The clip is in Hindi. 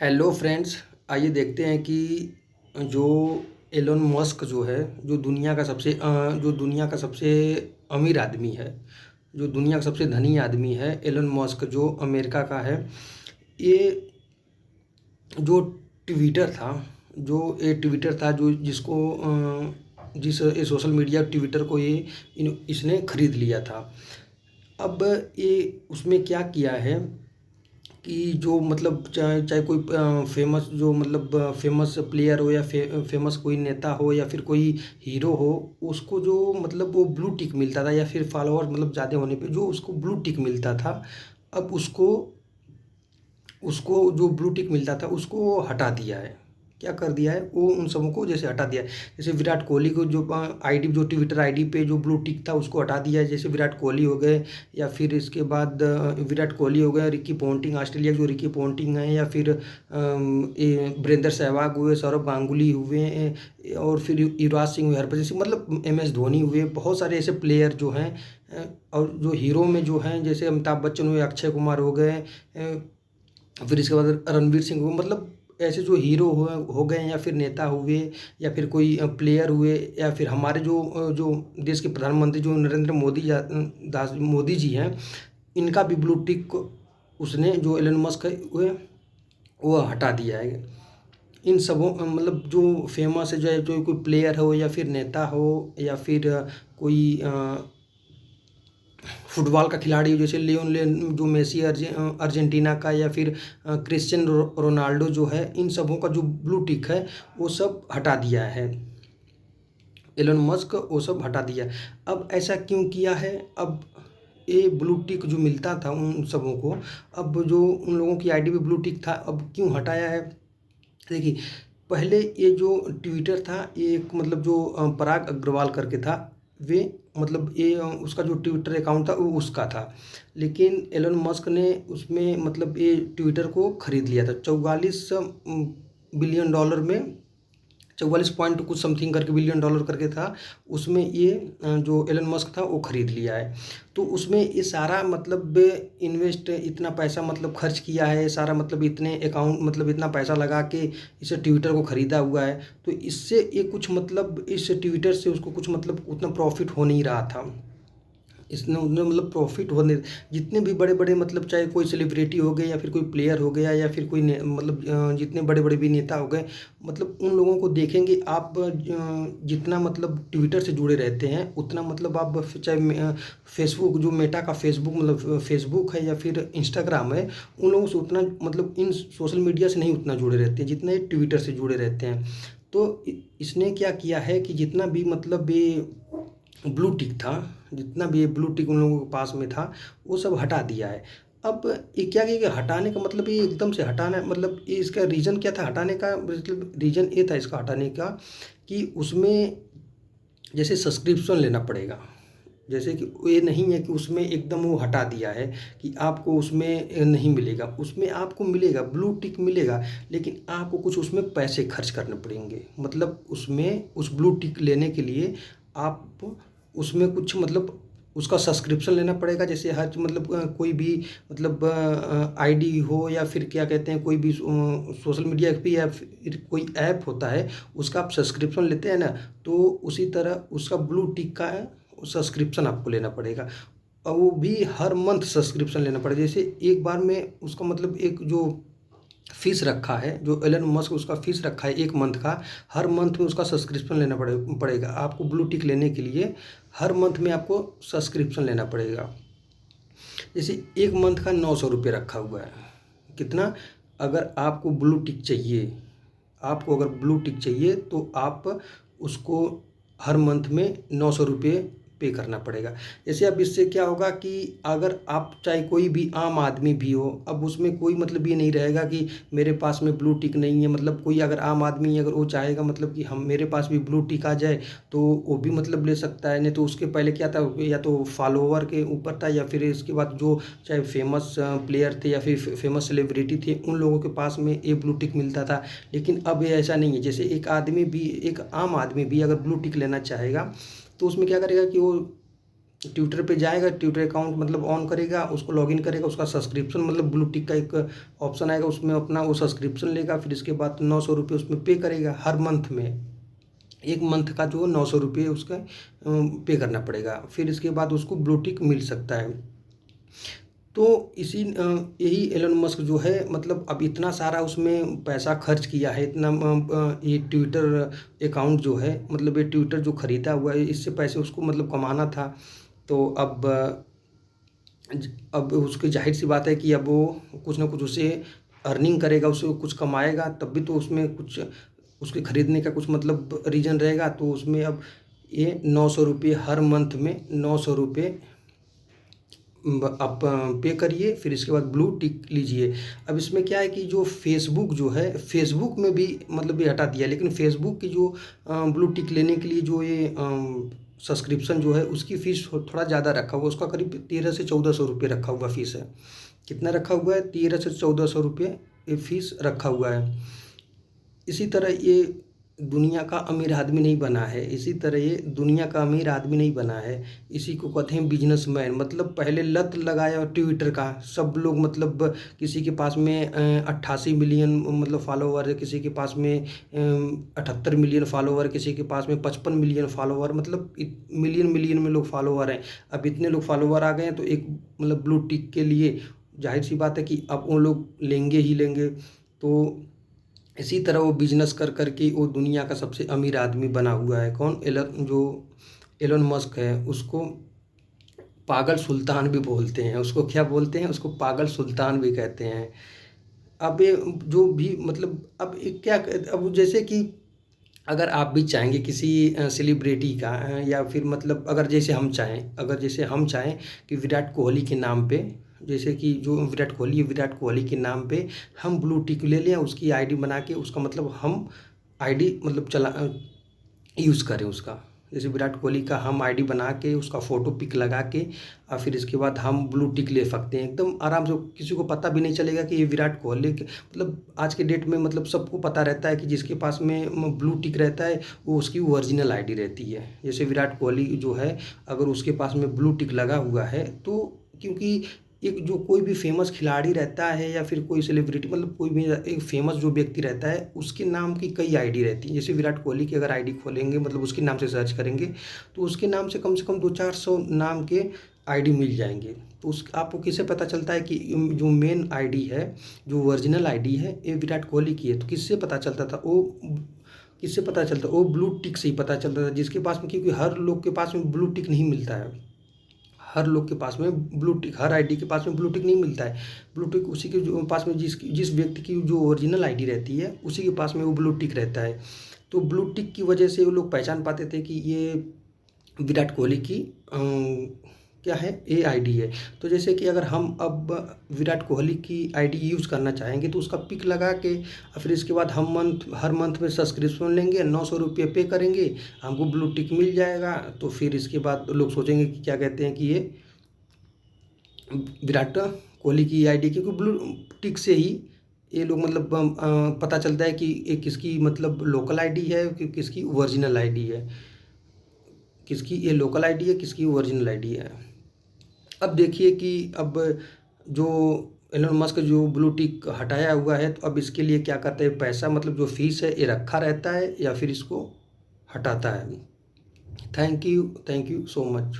Hello friends. आइए देखते हैं कि जो एलोन मस्क जो है, जो दुनिया का सबसे अमीर आदमी है, जो दुनिया का सबसे धनी आदमी है, एलोन मस्क जो अमेरिका का है। ये जो ट्विटर था ये ट्विटर था जो जिसको जिस ये सोशल मीडिया ट्विटर को इसने खरीद लिया था। अब ये उसमें क्या किया है कि जो मतलब चाहे चाहे कोई फेमस प्लेयर हो या फेमस कोई नेता हो या फिर कोई हीरो हो, उसको जो मतलब वो ब्लू टिक मिलता था या फिर फॉलोअर मतलब ज़्यादा होने पे जो उसको ब्लू टिक मिलता था। अब उसको उसको जो ब्लू टिक मिलता था उसको वो हटा दिया है। क्या कर दिया है वो, उन सबों को जैसे हटा दिया है। जैसे विराट कोहली को जो आईडी जो ट्विटर आईडी पे जो ब्लू टिक था उसको हटा दिया है। जैसे विराट कोहली हो गए, या फिर इसके बाद विराट कोहली हो गए, रिकी पॉन्टिंग ऑस्ट्रेलिया के जो रिकी पॉन्टिंग है, या फिर ये वीरेंद्र सहवाग हुए, सौरव गांगुली हुए, और फिर युवराज सिंह हुए, हरभजन सिंह, मतलब MS धोनी हुए, बहुत सारे ऐसे प्लेयर जो हैं। और जो हीरो में जो हैं जैसे अमिताभ बच्चन हुए, अक्षय कुमार हो गए, फिर इसके बाद रणवीर सिंह हुए, मतलब ऐसे जो हीरो हो गए, या फिर नेता हुए, या फिर कोई प्लेयर हुए, या फिर हमारे जो देश के प्रधानमंत्री जो नरेंद्र मोदी जी हैं, इनका भी ब्लू टिक उसने जो एलन मस्क है वो हटा दिया है। इन सबों मतलब जो फेमस है, जो कोई प्लेयर हो या फिर नेता हो, या फिर कोई फुटबॉल का खिलाड़ी हो, जैसे जो मेसी अर्जेंटीना का, या फिर क्रिस्टियन रोनाल्डो जो है, इन सबों का जो ब्लू टिक है वो सब हटा दिया है एलन मस्क, वो सब हटा दिया। अब ऐसा क्यों किया है? अब ये ब्लू टिक जो मिलता था उन सबों को, अब जो उन लोगों की आईडी पे ब्लू टिक था, अब क्यों हटाया है? देखिए, पहले ये जो ट्विटर था, ये एक मतलब जो पराग अग्रवाल करके था, वे मतलब ये उसका जो ट्विटर अकाउंट था वो उसका था। लेकिन एलन मस्क ने उसमें मतलब ये ट्विटर को खरीद लिया था 44 बिलियन डॉलर में, 44 पॉइंट कुछ समथिंग करके बिलियन डॉलर करके था। उसमें ये जो एलन मस्क था वो खरीद लिया है। तो उसमें ये सारा मतलब इन्वेस्ट, इतना पैसा मतलब खर्च किया है, सारा मतलब इतने अकाउंट मतलब इतना पैसा लगा के इसे ट्विटर को ख़रीदा हुआ है। तो इससे ये कुछ मतलब इस ट्विटर से उसको कुछ मतलब उतना प्रॉफिट हो नहीं रहा था। इसने उन्हें मतलब प्रॉफिट होने, जितने भी बड़े बड़े मतलब चाहे कोई सेलिब्रिटी हो गए, या फिर कोई प्लेयर हो गया, या फिर कोई मतलब जितने बड़े बड़े भी नेता हो गए, मतलब उन लोगों को देखेंगे आप, जितना मतलब ट्विटर से जुड़े रहते हैं उतना मतलब आप चाहे फेसबुक जो मेटा का फेसबुक मतलब फेसबुक है या फिर इंस्टाग्राम है, उन लोगों से उतना मतलब इन सोशल मीडिया से नहीं उतना जुड़े रहते हैं जितना ये ट्विटर से जुड़े रहते हैं। तो इसने क्या किया है कि जितना भी मतलब ये ब्लू टिक था, जितना भी ये ब्लू टिक उन लोगों के पास में था, वो सब हटा दिया है। अब ये क्या किया कि हटाने का मतलब ये एकदम से हटाना है, मतलब ये इसका रीज़न क्या था हटाने का? मतलब रीज़न ये था इसका हटाने का कि उसमें जैसे सब्सक्रिप्शन लेना पड़ेगा। जैसे कि ये नहीं है कि उसमें एकदम वो हटा दिया है कि आपको उसमें नहीं मिलेगा, उसमें आपको मिलेगा, ब्लू टिक मिलेगा, लेकिन आपको कुछ उसमें पैसे खर्च करने पड़ेंगे। मतलब उसमें उस ब्लू टिक लेने के लिए आप उसमें कुछ मतलब उसका सब्सक्रिप्शन लेना पड़ेगा। जैसे हर मतलब कोई भी मतलब आईडी हो, या फिर क्या कहते हैं, कोई भी सोशल मीडिया पे या फिर कोई ऐप होता है, उसका आप सब्सक्रिप्शन लेते हैं ना, तो उसी तरह उसका ब्लू टिक का सब्सक्रिप्शन आपको लेना पड़ेगा। और वो भी हर मंथ सब्सक्रिप्शन लेना पड़ेगा। जैसे एक बार में उसका मतलब एक जो फ़ीस रखा है, जो एलन मस्क उसका फ़ीस रखा है 1 मंथ का, हर मंथ में उसका सब्सक्रिप्शन लेना पड़ेगा। आपको ब्लू टिक लेने के लिए हर मंथ में आपको सब्सक्रिप्शन लेना पड़ेगा। जैसे 1 मंथ का 900 रुपये रखा हुआ है। कितना? अगर आपको ब्लू टिक चाहिए, आपको अगर ब्लू टिक चाहिए तो आप उसको हर मंथ में 900 रुपये पे करना पड़ेगा। जैसे अब इससे क्या होगा कि अगर आप चाहे कोई भी आम आदमी भी हो, अब उसमें कोई मतलब ये नहीं रहेगा कि मेरे पास में ब्लू टिक नहीं है। मतलब कोई अगर आम आदमी अगर वो चाहेगा मतलब कि हम मेरे पास भी ब्लू टिक आ जाए, तो वो भी मतलब ले सकता है। नहीं तो उसके पहले क्या था, या तो फॉलोवर के ऊपर था, या फिर इसके बाद जो चाहे फेमस प्लेयर थे या फिर फेमस सेलिब्रिटी थे, उन लोगों के पास में ये ब्लू टिक मिलता था। लेकिन अब ये ऐसा नहीं है। जैसे एक आम आदमी भी अगर ब्लू टिक लेना चाहेगा, तो उसमें क्या करेगा कि वो ट्विटर पे जाएगा, ट्विटर अकाउंट मतलब ऑन करेगा, उसको लॉगिन करेगा, उसका सब्सक्रिप्शन मतलब ब्लू टिक का एक ऑप्शन आएगा, उसमें अपना वो सब्सक्रिप्शन लेगा, फिर इसके बाद 900 रुपये उसमें पे करेगा हर मंथ में। एक मंथ का जो 900 रुपये उसका पे करना पड़ेगा, फिर इसके बाद उसको ब्लू टिक मिल सकता है। तो यही एलन मस्क जो है मतलब अब इतना सारा उसमें पैसा खर्च किया है, इतना ये ट्विटर अकाउंट जो है मतलब ये ट्विटर जो खरीदा हुआ है, इससे पैसे उसको मतलब कमाना था। तो अब उसकी जाहिर सी बात है कि अब वो कुछ ना कुछ उसे अर्निंग करेगा, उसे कुछ कमाएगा, तब भी तो उसमें कुछ उसके खरीदने का कुछ मतलब रीज़न रहेगा। तो उसमें अब ये 900 रुपये हर मंथ में 900 रुपये आप पे करिए, फिर इसके बाद ब्लू टिक लीजिए। अब इसमें क्या है कि जो फेसबुक जो है, फेसबुक में भी मतलब ये हटा दिया, लेकिन फेसबुक की जो ब्लू टिक लेने के लिए जो ये सब्सक्रिप्शन जो है उसकी फ़ीस थोड़ा ज़्यादा रखा हुआ, उसका करीब 1300 से 1400 रुपये रखा हुआ फ़ीस है। कितना रखा हुआ है? 1300 से 1400 रुपये ये फ़ीस रखा हुआ है। इसी तरह ये दुनिया का अमीर आदमी नहीं बना है, इसी तरह ये दुनिया का अमीर आदमी नहीं बना है। इसी को कहते हैं बिजनेसमैन। मतलब पहले लत लगाया ट्विटर का, सब लोग मतलब किसी के पास में 88 मिलियन मतलब फॉलोवर है, किसी के पास में 78 मिलियन फॉलोवर, किसी के पास में 55 मिलियन फॉलोवर, मतलब मिलियन मिलियन में लोग फॉलोवर हैं। अब इतने लोग फॉलोवर आ गए हैं तो एक मतलब ब्लू टिक के लिए जाहिर सी बात है कि अब वो लोग लेंगे ही लेंगे। तो इसी तरह वो बिजनेस कर कर के वो दुनिया का सबसे अमीर आदमी बना हुआ है। कौन? एलन मस्क है। उसको पागल सुल्तान भी बोलते हैं। उसको क्या बोलते हैं? उसको पागल सुल्तान भी कहते हैं। अब ये जो भी मतलब अब ये क्या अब जैसे कि अगर आप भी चाहेंगे किसी सेलिब्रिटी का या फिर मतलब अगर जैसे हम चाहें कि विराट कोहली के नाम पे, जैसे कि जो विराट कोहली है, विराट कोहली के नाम पे हम ब्लू टिक ले लें, उसकी आईडी बना के, उसका मतलब हम आईडी मतलब यूज़ करें उसका। जैसे विराट कोहली का हम आईडी बना के उसका फ़ोटो पिक लगा के और फिर इसके बाद हम ब्लू टिक ले सकते हैं एकदम आराम से। किसी को पता भी नहीं चलेगा कि ये विराट कोहली के मतलब आज के डेट में मतलब सबको पता रहता है कि जिसके पास में ब्लू टिक रहता है वो उसकी ओरिजिनल आईडी रहती है। जैसे विराट कोहली जो है अगर उसके पास में ब्लू टिक लगा हुआ है तो क्योंकि एक जो कोई भी फेमस खिलाड़ी रहता है या फिर कोई सेलिब्रिटी मतलब कोई भी एक फेमस जो व्यक्ति रहता है उसके नाम की कई आईडी रहती है। जैसे विराट कोहली की अगर आईडी खोलेंगे मतलब उसके नाम से सर्च करेंगे तो उसके नाम से कम 200-400 नाम के आईडी मिल जाएंगे। तो उस आपको किससे पता चलता है कि जो मेन आईडी है, जो ओरिजिनल आईडी है ये विराट कोहली की है? तो किससे पता चलता था? किससे पता चलता? वो ब्लू टिक से ही पता चलता था जिसके पास में, क्योंकि हर लोग के पास में ब्लू टिक नहीं मिलता है। हर लोग के पास में ब्लू टिक, हर आईडी के पास में ब्लू टिक नहीं मिलता है। ब्लू टिक उसी के जो पास में जिस व्यक्ति की जो ओरिजिनल आईडी रहती है उसी के पास में वो ब्लू टिक रहता है। तो ब्लू टिक की वजह से वो लोग पहचान पाते थे कि ये विराट कोहली की क्या है, ये आईडी है। तो जैसे कि अगर हम अब विराट कोहली की आईडी यूज़ करना चाहेंगे तो उसका पिक लगा के और फिर इसके बाद हम हर मंथ में सब्सक्रिप्शन लेंगे, 900 रुपये पे करेंगे, हमको ब्लू टिक मिल जाएगा। तो फिर इसके बाद लोग सोचेंगे कि क्या कहते हैं कि ये विराट कोहली की आईडी, क्योंकि ब्लू टिक से ही ये लोग मतलब पता चलता है कि ये किसकी मतलब लोकल आईडी है कि किसकी ओरिजिनल आईडी है, किसकी ये लोकल आईडी है, किसकी ओरिजिनल आईडी है। अब देखिए कि अब जो एलन मस्क जो ब्लू टिक हटाया हुआ है तो अब इसके लिए क्या करता है, पैसा मतलब जो फीस है ये रखा रहता है या फिर इसको हटाता है। Thank you so much.